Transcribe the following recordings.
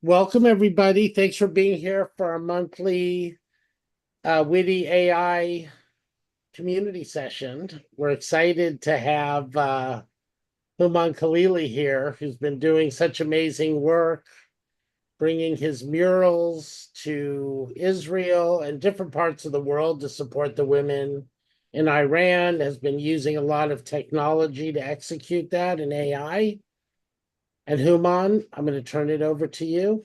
Welcome, everybody. Thanks for being here for our monthly WITI AI community session. We're excited to have Hooman Khalili here, who's been doing such amazing work, bringing his murals to Israel and different parts of the world to support the women in Iran, has been using a lot of technology to execute that in AI. And Hooman, I'm going to turn it over to you.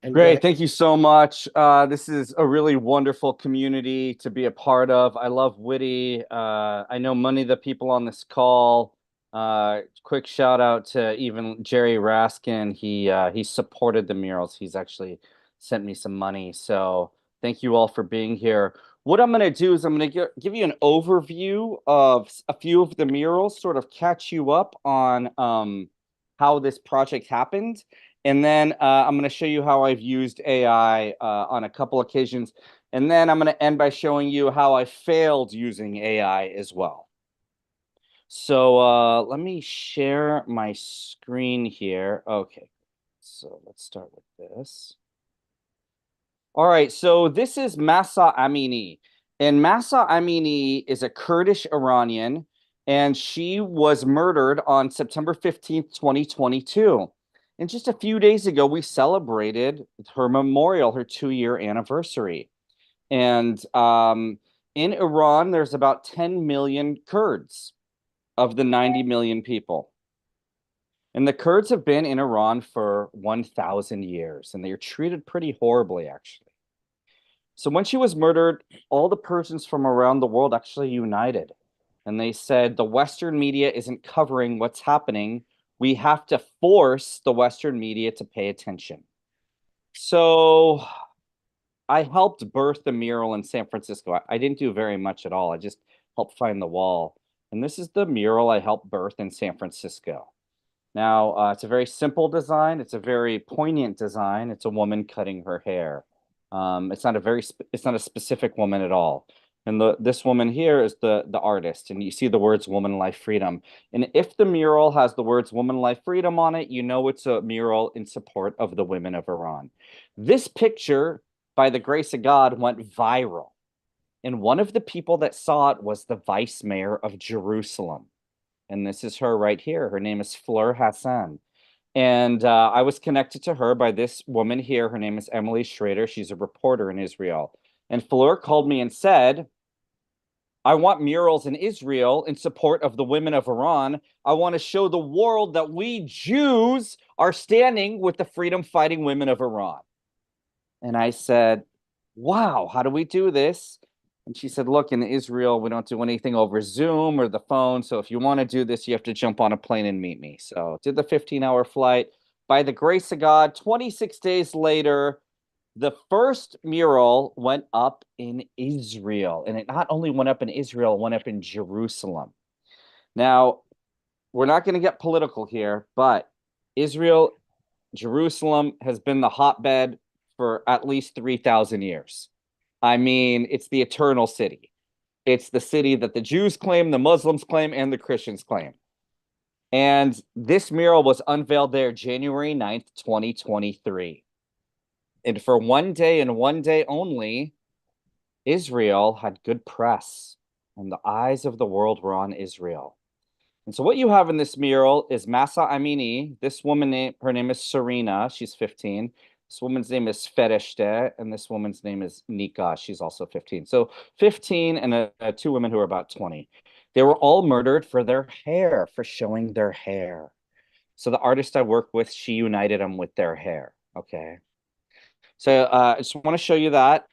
And go Great. ahead. Thank you so much. This is a really wonderful community to be a part of. I love Witty. I know many of the people on this call. Quick shout out to even Jerry Raskin. He supported the murals. He's actually sent me some money. So thank you all for being here. What I'm going to do is I'm going to give you an overview of a few of the murals, sort of catch you up on how this project happened. And then I'm going to show you how I've used AI on a couple occasions. And then I'm going to end by showing you how I failed using AI as well. So let me share my screen here. Okay, so let's start with this. All right, so this is Mahsa Amini. And Mahsa Amini is a Kurdish Iranian, and she was murdered on September 15th, 2022. And just a few days ago, we celebrated her memorial, her 2-year anniversary. And in Iran, there's about 10 million Kurds of the 90 million people. And the Kurds have been in Iran for 1,000 years, and they're treated pretty horribly, actually. So when she was murdered, all the Persians from around the world actually united. And they said, the Western media isn't covering what's happening. We have to force the Western media to pay attention. So I helped birth the mural in San Francisco. I didn't do very much at all. I just helped find the wall. And this is the mural I helped birth in San Francisco. Now, it's a very simple design. It's a very poignant design. It's a woman cutting her hair. It's not a specific woman at all. And this woman here is the artist, and you see the words "woman, life, freedom." And if the mural has the words "woman, life, freedom" on it, you know it's a mural in support of the women of Iran. This picture, by the grace of God, went viral. And one of the people that saw it was the vice mayor of Jerusalem. And this is her right here. Her name is Fleur Hassan. And I was connected to her by this woman here. Her name is Emily Schrader. She's a reporter in Israel. And Fleur called me and said, I want murals in Israel in support of the women of Iran. I want to show the world that we Jews are standing with the freedom fighting women of Iran. And I said, wow, how do we do this? And she said, look, in Israel, we don't do anything over Zoom or the phone. So if you want to do this, you have to jump on a plane and meet me. So did the 15-hour flight. By the grace of God, 26 days later, the first mural went up in Israel. And it not only went up in Israel, it went up in Jerusalem. Now, we're not going to get political here, but Israel, Jerusalem has been the hotbed for at least 3,000 years. I mean, it's the eternal city. It's the city that the Jews claim, the Muslims claim, and the Christians claim. And this mural was unveiled there January 9th, 2023. And for one day and one day only, Israel had good press, and the eyes of the world were on Israel. And so what you have in this mural is Mahsa Amini. This woman, her name is Serena. She's 15. This woman's name is Fereshte, and this woman's name is Nika. She's also 15. So 15 and two women who are about 20. They were all murdered for their hair, for showing their hair. So the artist I work with, she united them with their hair. Okay. So I just want to show you that.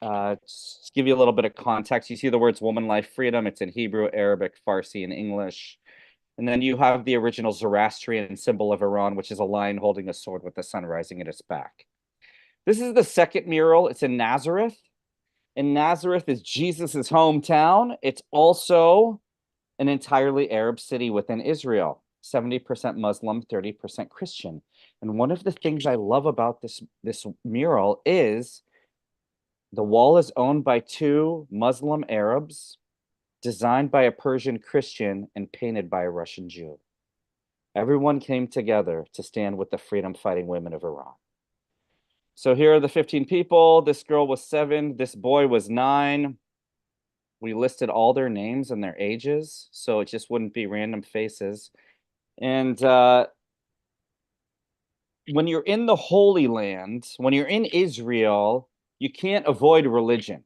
Just give you a little bit of context. You see the words woman, life, freedom. It's in Hebrew, Arabic, Farsi, and English. And then you have the original Zoroastrian symbol of Iran, which is a lion holding a sword with the sun rising at its back. This is the second mural. It's in Nazareth. And Nazareth is Jesus's hometown. It's also an entirely Arab city within Israel, 70% Muslim, 30% Christian. And one of the things I love about this mural is the wall is owned by two Muslim Arabs, designed by a Persian Christian, and painted by a Russian Jew. Everyone came together to stand with the freedom fighting women of Iran. So here are the 15 people. This girl was 7. This boy was 9. We listed all their names and their ages, so it just wouldn't be random faces. And when you're in the Holy Land, when you're in Israel, you can't avoid religion.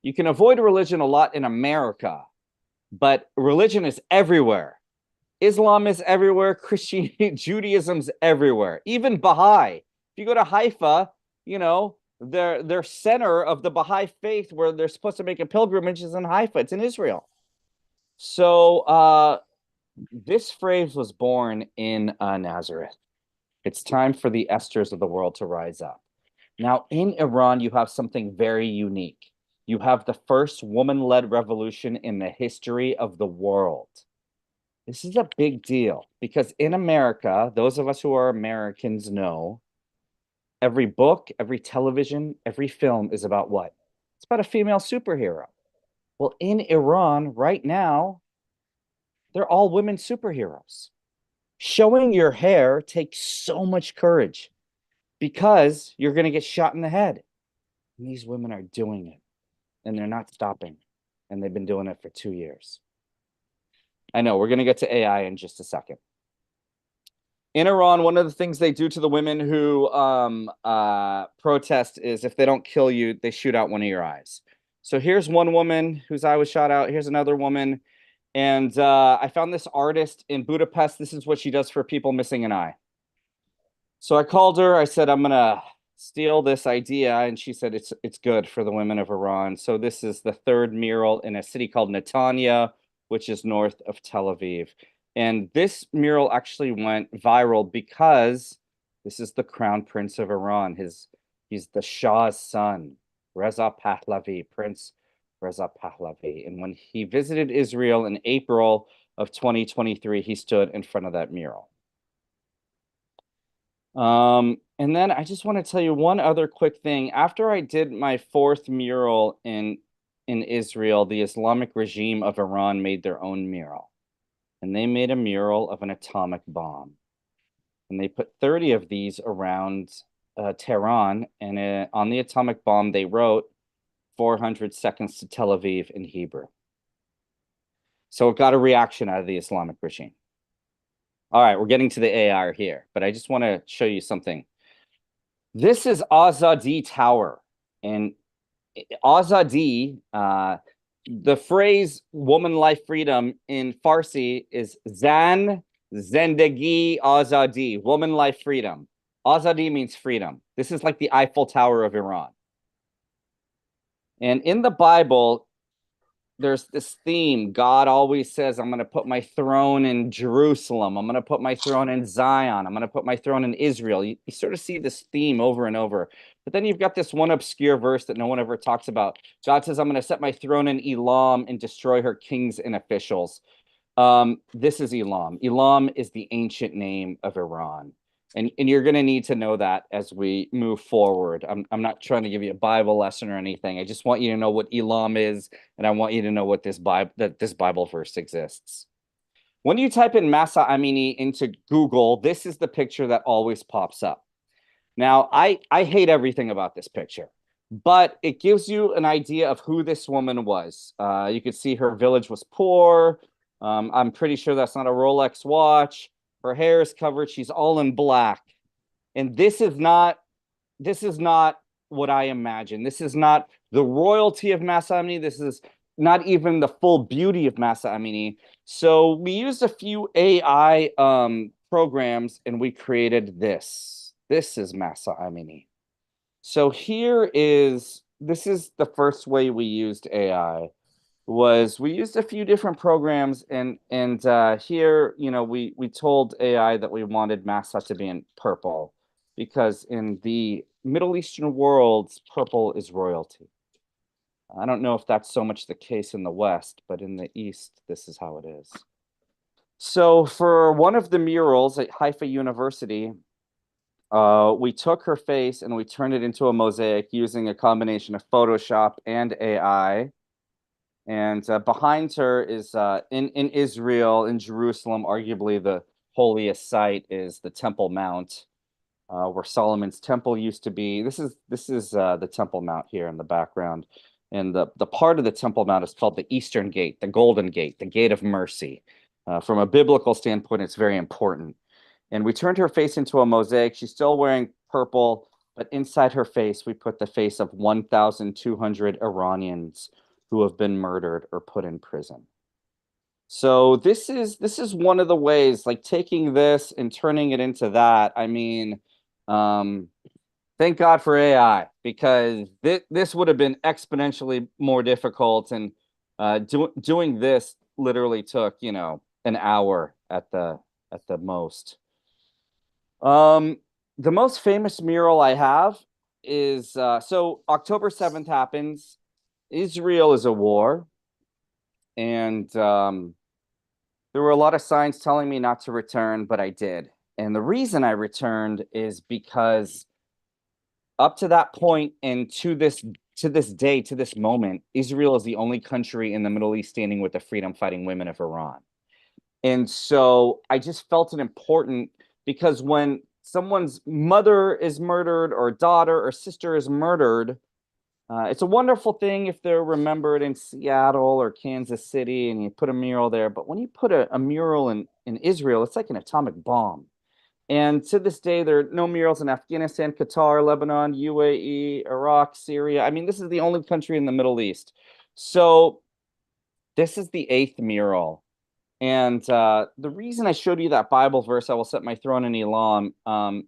You can avoid religion a lot in America, but religion is everywhere. Islam is everywhere. Christianity, Judaism's everywhere. Even Baha'i. If you go to Haifa, you know, their center of the Baha'i faith where they're supposed to make a pilgrimage is in Haifa. It's in Israel. So this phrase was born in Nazareth. It's time for the Esthers of the world to rise up. Now, in Iran, you have something very unique. You have the first woman-led revolution in the history of the world. This is a big deal because in America, those of us who are Americans know every book, every television, every film is about what? It's about a female superhero. Well, in Iran right now, they're all women superheroes. Showing your hair takes so much courage because you're going to get shot in the head. And these women are doing it and they're not stopping. And they've been doing it for 2 years. I know we're going to get to AI in just a second. In Iran, one of the things they do to the women who protest is if they don't kill you, they shoot out one of your eyes. So here's one woman whose eye was shot out. Here's another woman. And I found this artist in Budapest. This is what she does for people missing an eye. So I called her. I said, I'm going to steal this idea. And she said, it's good for the women of Iran. So this is the 3rd mural in a city called Netanya, which is north of Tel Aviv. And this mural actually went viral because this is the crown prince of Iran. He's the Shah's son, Reza Pahlavi, Prince Reza Pahlavi. And when he visited Israel in April of 2023, he stood in front of that mural. And then I just want to tell you one other quick thing. After I did my 4th mural in Israel, the Islamic regime of Iran made their own mural. And they made a mural of an atomic bomb. And they put 30 of these around Tehran. And on the atomic bomb, they wrote 400 seconds to Tel Aviv in Hebrew. So it got a reaction out of the Islamic regime. All right, we're getting to the AI here, but I just want to show you something. This is Azadi Tower. And Azadi, the phrase woman, life, freedom in Farsi is Zan, Zendagi, Azadi, woman, life, freedom. Azadi means freedom. This is like the Eiffel Tower of Iran. And in the Bible, there's this theme. God always says, I'm going to put my throne in Jerusalem. I'm going to put my throne in Zion. I'm going to put my throne in Israel. You sort of see this theme over and over. But then you've got this one obscure verse that no one ever talks about. God says, I'm going to set my throne in Elam and destroy her kings and officials. This is Elam. Elam is the ancient name of Iran. And you're going to need to know that as we move forward. I'm not trying to give you a Bible lesson or anything. I just want you to know what Elam is, and I want you to know what this Bible verse exists. When you type in Mahsa Amini into Google, this is the picture that always pops up. Now, I hate everything about this picture, but it gives you an idea of who this woman was. You could see her village was poor. I'm pretty sure that's not a Rolex watch. Her hair is covered. She's all in black. And this is not what I imagine. This is not the royalty of Mahsa Amini. This is not even the full beauty of Mahsa Amini. So we used a few AI programs and we created this. This is Mahsa Amini. So this is the first way we used AI. Was we used a few different programs and here, you know, we told AI that we wanted Mahsa to be in purple because in the Middle Eastern worlds, purple is royalty. I don't know if that's so much the case in the West, but in the East, this is how it is. So for one of the murals at Haifa University, we took her face and we turned it into a mosaic using a combination of Photoshop and AI. And behind her is in Israel, in Jerusalem, arguably the holiest site is the Temple Mount. where Solomon's temple used to be. This is the Temple Mount here in the background. And the part of the Temple Mount is called the Eastern Gate, the Golden Gate, the Gate of Mercy. From a biblical standpoint, it's very important. And we turned her face into a mosaic. She's still wearing purple, but inside her face, we put the face of 1,200 Iranians who have been murdered or put in prison. So this is one of the ways, like taking this and turning it into that. I mean, thank God for AI, because this would have been exponentially more difficult, and doing this literally took, you know, an hour at the most. The most famous mural I have is so October 7th happens. Israel is a war, and there were a lot of signs telling me not to return, but I did. And the reason I returned is because up to that point and to this day, to this moment, Israel is the only country in the Middle East standing with the freedom fighting women of Iran. And so I just felt it important, because when someone's mother is murdered or daughter or sister is murdered, it's a wonderful thing if they're remembered in Seattle or Kansas City and you put a mural there. But when you put a mural in Israel, it's like an atomic bomb. And to this day, there are no murals in Afghanistan, Qatar, Lebanon, UAE, Iraq, Syria. I mean, this is the only country in the Middle East. So this is the 8th mural. And the reason I showed you that Bible verse, I will set my throne in Elam,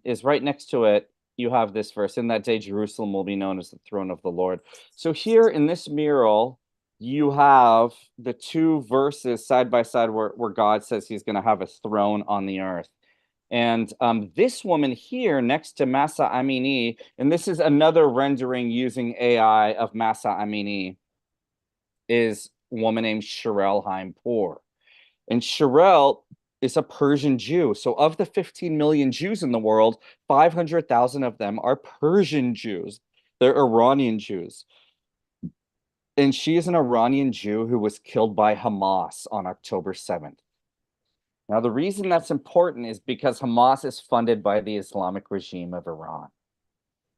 is right next to it. You have this verse: in that day, Jerusalem will be known as the throne of the Lord. So here in this mural, you have the two verses side by side where God says he's going to have a throne on the earth. And this woman here next to Masa Amini, and this is another rendering using AI of Masa Amini, is a woman named Sherelle Haimpour. And Sherelle is a Persian Jew. So of the 15 million Jews in the world, 500,000 of them are Persian Jews. They're Iranian Jews. And she is an Iranian Jew who was killed by Hamas on October 7th. Now, the reason that's important is because Hamas is funded by the Islamic regime of Iran.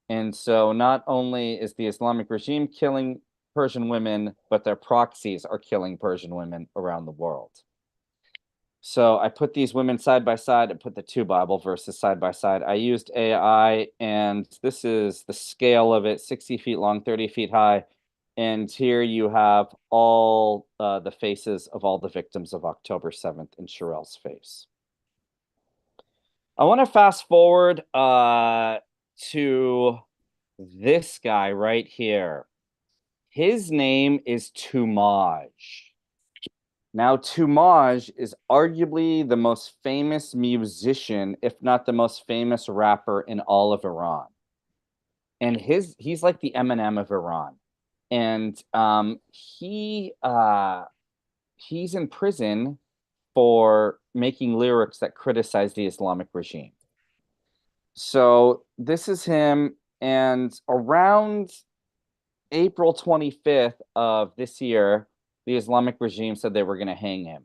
And so not only is the Islamic regime killing Persian women, but their proxies are killing Persian women around the world. So I put these women side by side and put the two Bible verses side by side. I used AI, and this is the scale of it: 60 feet long, 30 feet high. And here you have all the faces of all the victims of October 7th in Sherelle's face. I want to fast forward to this guy right here. His name is Tumaj. Now, Tumaj is arguably the most famous musician, if not the most famous rapper in all of Iran. And he's like the Eminem of Iran. And he's in prison for making lyrics that criticize the Islamic regime. So this is him, and around April 25th of this year, the Islamic regime said they were going to hang him.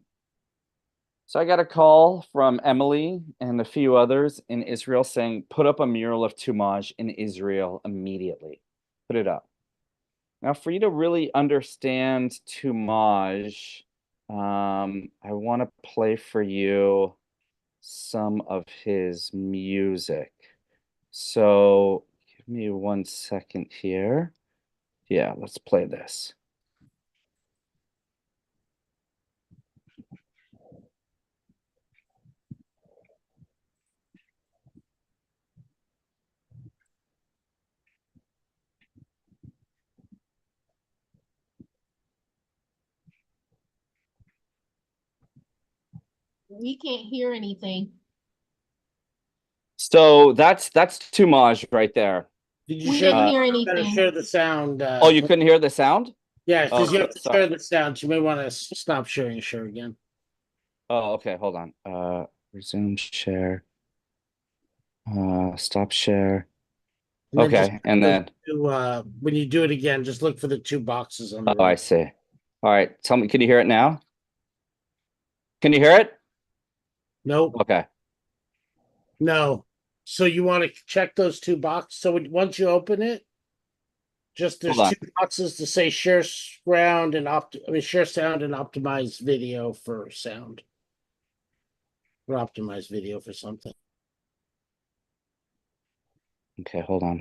So I got a call from Emily and a few others in Israel saying, put up a mural of Tumaj in Israel immediately. Put it up. Now, for you to really understand Tumaj, I want to play for you some of his music. So give me 1 second here. Yeah, let's play this. We can't hear anything. So that's Tumaj right there. Did you We share? didn't hear Better anything. share the sound. Oh, you couldn't hear the sound? Yeah, because Oh, you have to sorry. share the sound. You may want to stop sharing. Share again. Oh, okay, hold on. Resume share. Stop share. And then Okay, and then when you do it again, just look for the two boxes on the I right. see. All right, tell me, can you hear it now? Can you hear it? Nope. Okay. No. So you want to check those two boxes. So once you open it, just there's Hold on. two boxes to say share sound and share sound and optimize video for sound. Or optimize video for something. Okay, hold on.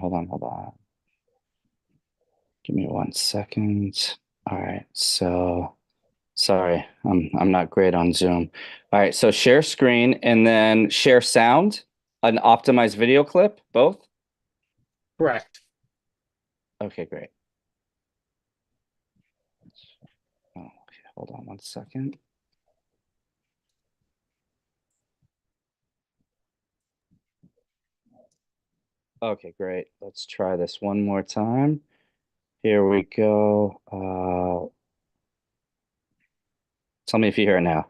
Give me 1 second. All right, so sorry, I'm not great on Zoom. All right, so share screen and then share sound, an optimized video clip, both? Correct. Okay, great. Oh, okay, hold on 1 second. Okay, great. Let's try this one more time. Here we go. Tell me if you hear it now.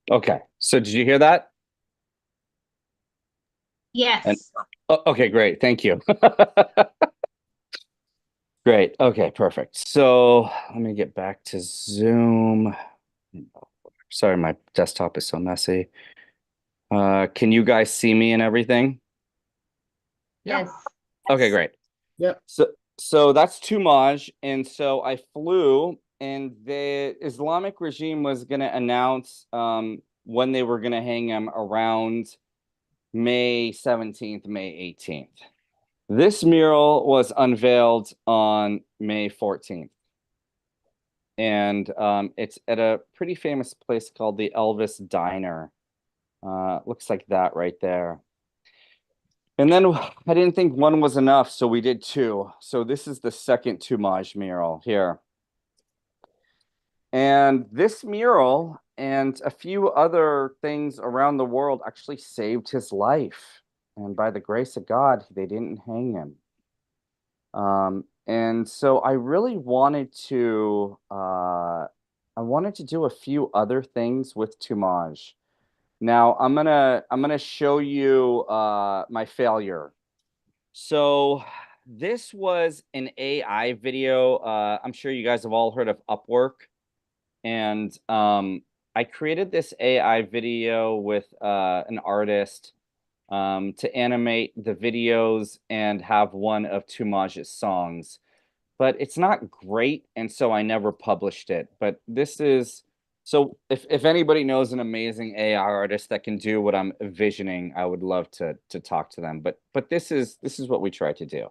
Okay, so did you hear that? Yes. Okay, great. Thank you. Great. Okay, perfect. So let me get back to Zoom. Sorry, my desktop is so messy. Can you guys see me and everything? Yes. Okay, great. Yep. So that's Tumaj, and so I flew, and the Islamic regime was going to announce when they were going to hang him around May 17th, May 18th. This mural was unveiled on May 14th. And it's at a pretty famous place called the Elvis Diner. Looks like that right there. And then I didn't think one was enough, so we did two. So this is the second Tumaj mural here. And this mural and a few other things around the world actually saved his life. And by the grace of God, they didn't hang him. And so I really wanted to do a few other things with Tumaj. Now I'm gonna show you my failure. So this was an AI video. I'm sure you guys have all heard of Upwork. And I created this AI video with an artist to animate the videos and have one of Tumaj's songs. But it's not great, and so I never published it. But this is, so if anybody knows an amazing AI artist that can do what I'm envisioning, I would love to talk to them. But this is what we try to do.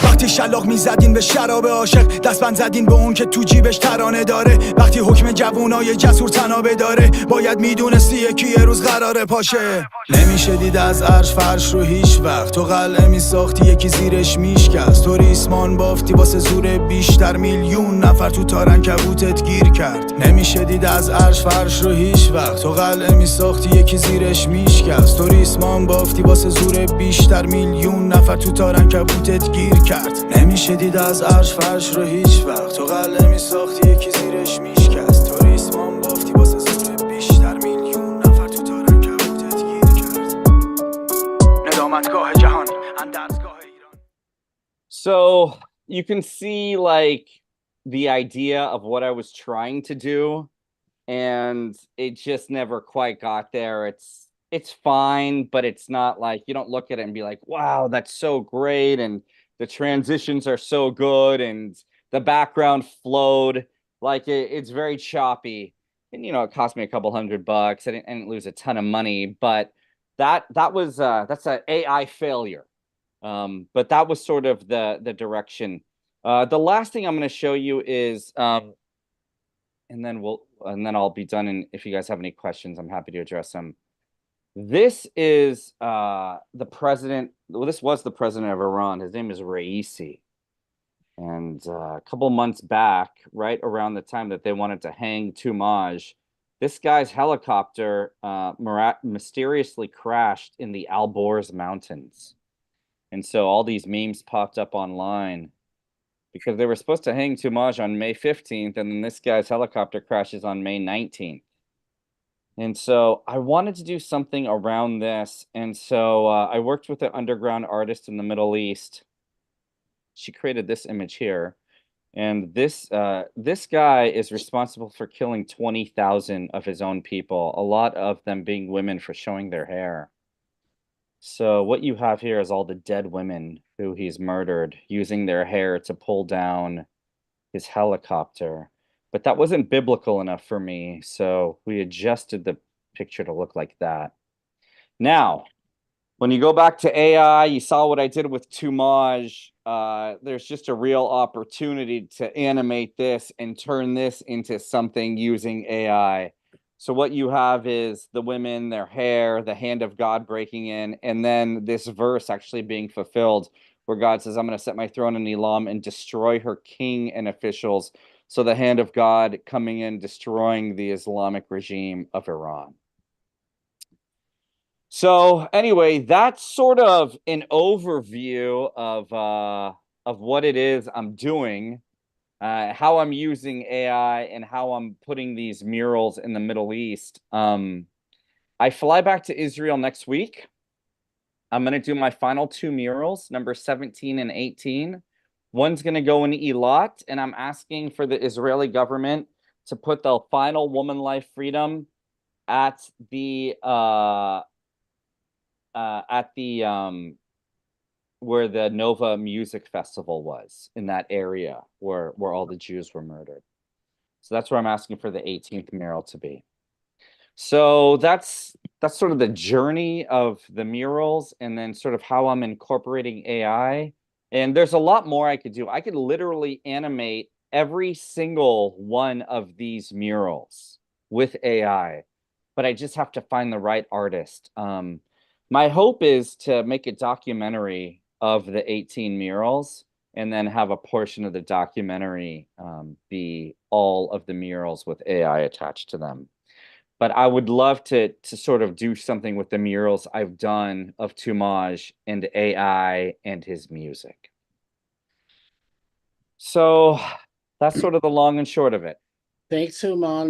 وقتی شلاق میزدین به شراب عاشق دستبند زدین به اون که تو جیبش ترانه داره وقتی حکم جوونای جسور تنابه داره باید میدونستی یکی یه روز قراره پاشه نمیشه دید از عرش فرش رو هیچ وقت تو قلعه میساختی یکی زیرش میشکست تو ریسمان بافتی واسه زور بیشتر میلیون نفر تو تارنکبوتت گیر کرد نمیشه دید از عرش فرش رو هیچ وقت تو قلعه میساختی یکی زیرش میشکست تو ریسمان بافتی واسه زور بیشتر میلیون نفر تو تارنکبوتت گیر کرد نمیشه دید از عرش فرش رو هیچ وقت تو قلعه میساختی یکی زیرش میشکست تو ریسمان بافتی واسه زور بیشتر میلیون نفر تو تارنکبوتت گیر کرد ندامتگاه جهان اندرزگاه ایران. So you can see like the idea of what I was trying to do, and it just never quite got there. It's fine, but it's not like you don't look at it and be like, wow, that's so great, and the transitions are so good, and the background flowed. Like it's very choppy, and it cost me a couple $100. I didn't lose a ton of money, but that's an AI failure. But that was sort of the direction. The last thing I'm going to show you is, and then I'll be done. And if you guys have any questions, I'm happy to address them. This is the president. Well, this was the president of Iran. His name is Raisi. And a couple months back, right around the time that they wanted to hang Tumaj, this guy's helicopter mysteriously crashed in the Alborz Mountains. And so all these memes popped up online because they were supposed to hang Toomaj on May 15th, and then this guy's helicopter crashes on May 19th. And so I wanted to do something around this. And so I worked with an underground artist in the Middle East. She created this image here. And this guy is responsible for killing 20,000 of his own people, a lot of them being women for showing their hair. So what you have here is all the dead women who he's murdered using their hair to pull down his helicopter. But that wasn't biblical enough for me, so we adjusted the picture to look like that. Now, when you go back to AI, you saw what I did with Toomaj. There's just a real opportunity to animate this and turn this into something using AI. So what you have is the women, their hair, the hand of God breaking in, and then this verse actually being fulfilled where God says, I'm going to set my throne in Elam and destroy her king and officials. So the hand of God coming in, destroying the Islamic regime of Iran. So anyway, that's sort of an overview of what it is I'm doing, how I'm using AI, and how I'm putting these murals in the Middle East. I fly back to Israel next week. I'm going to do my final 2 murals, number 17 and 18. One's going to go in Eilat, and I'm asking for the Israeli government to put the final woman life freedom at the where the Nova Music Festival was, in that area where all the Jews were murdered. So that's where I'm asking for the 18th mural to be. So that's sort of the journey of the murals, and then sort of how I'm incorporating AI. And there's a lot more I could do. I could literally animate every single one of these murals with AI, but I just have to find the right artist. My hope is to make a documentary of the 18 murals, and then have a portion of the documentary be all of the murals with AI attached to them. But I would love to sort of do something with the murals I've done of Toomaj and AI and his music. So that's sort of the long and short of it. Thanks, Hooman.